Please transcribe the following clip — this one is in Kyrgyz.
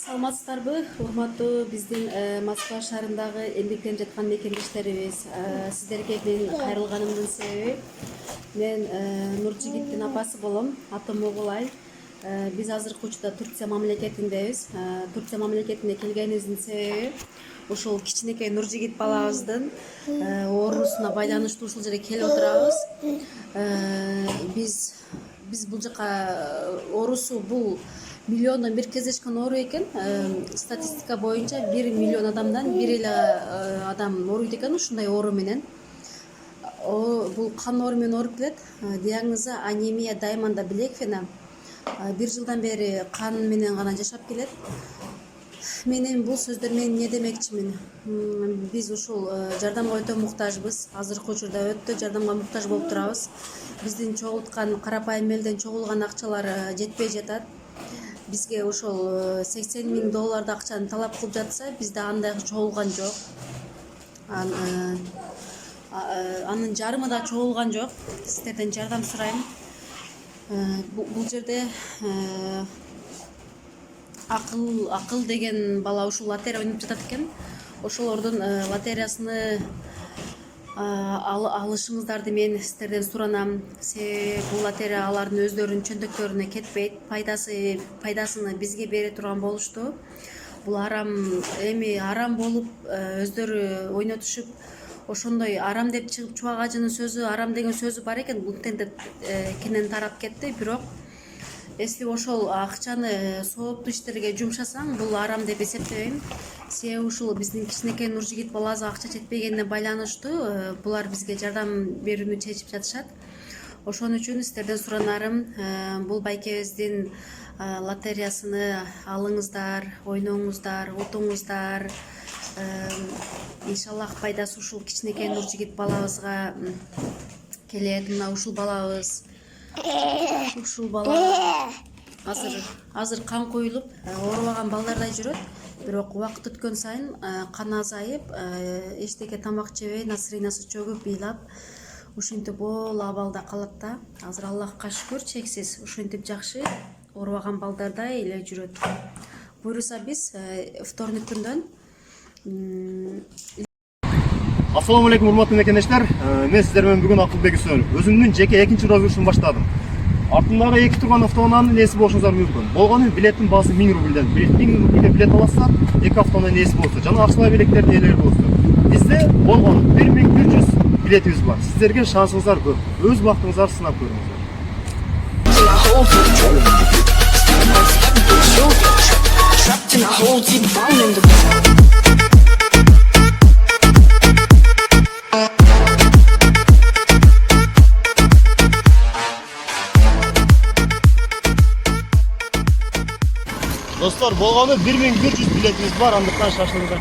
Саламатсыздарбы, урматтуу биздин Москва шаарындагы эмгектенип жаткан мекендештерибиз. Сиздерге мен кайрылганымдын себеби мен Нуржигиттин апасы болом, атым Оголай. Биз азыркы учурда Турция мамлекетиндебиз. Турция мамлекетине келгенибиздин себеби ушул кичинекей Нуржигит балабыздын оорусуна байланыштуу ушул жерге келип отурабыз. Биз бул жака оорусу бул миллиондон бир кездешкен оору экен. Статистика боюнча 1 миллион адамдан бир эле адам ооруйт экен ушундай оору менен. Бул кан оору менен ооруп келет. Диагнозу анемия Дайманда Блекфена. 1 жылдан бери кан менен гана жашап келет. Мен бул сөздөр менен эмне демекчимин? Биз ушул жардамга өтө муктажбыз. Азыркы учурда өтө жардамга муктаж болуп турабыз. Биздин чогулткан карапайым элден чогулган акчалар жетпей жатат. Бизге ошол $80,000 акчаны талап кылып жатса, бизде андай чогулган жок. Анын жарымы да чогулган жок. Сиздерден жардам сурайм. Бул жерде акыл деген бала ушул лотерея ойноп жатат экен. Ошолордун лотереясыны алышыңыздарды мен сиздерден суранам. Себеби бул лотерея алардын өздөрүнүн чөнтөктөрүнө кетпейт. Пайдасыны бизге бере турган болушту. Бул арам болуп өздөрү ойнотушуп, ошондой арам деп чыгып чубак ажынын сөзү, арам деген сөзү бар экен. Бул кенен тарап кетти, бирок если ошол акчаны сооптуу иштерге жумшасаң, бул арам деп эсептебейм. Себеби ушул биздин кичинекей Нуржигит балабызга акча жетпегенине байланыштуу булар бизге жардам берүүнү чечип жатышат. Ошон үчүн сиздерден суранарым, бул байкебиздин лотереясыны алыңыздар, ойноңуздар, утуңуздар. Иншаллах пайдасы ушул кичинекей Нуржигит балабызга келет. Мына ушул балабыз азыр кан куюлуп оорубаган балдардай жүрөт. Бирок убакыт өткөн сайын кан азайып, эчтеке тамак жебей, насырыйнасы чөгүп, ыйлап, ушинтип ол абалда калат да. Азыр Аллахка шүкүр, чексиз ушинтип жакшы оорубаган балдардай эле жүрөт. Буюрса биз вторник күндөн Assalamu alaikum урматтуу мекендештер. Мен сиздер менен бүгүн Акылбек Үсөнов. Өзүмдүн жеке экинчи розыгрышын баштадым. Артындагы эки турган автоунаанын ээси болушуңуздар мүмкүн. Болгону билеттин баасы 1000 рубльден. 1000 рубльге билет аласыздар, эки автоунаанын ээси болсо, жана акчалай билектердин ээлери болсо. Бизде болгону 1100 билетибиз бар. Сиздерге шансыңыздар көп. Өз бактыңыздар сынап көрүңүздөр. Dostlar, болгону 1100 билетибиз бар, андыктан шашылыңыздар.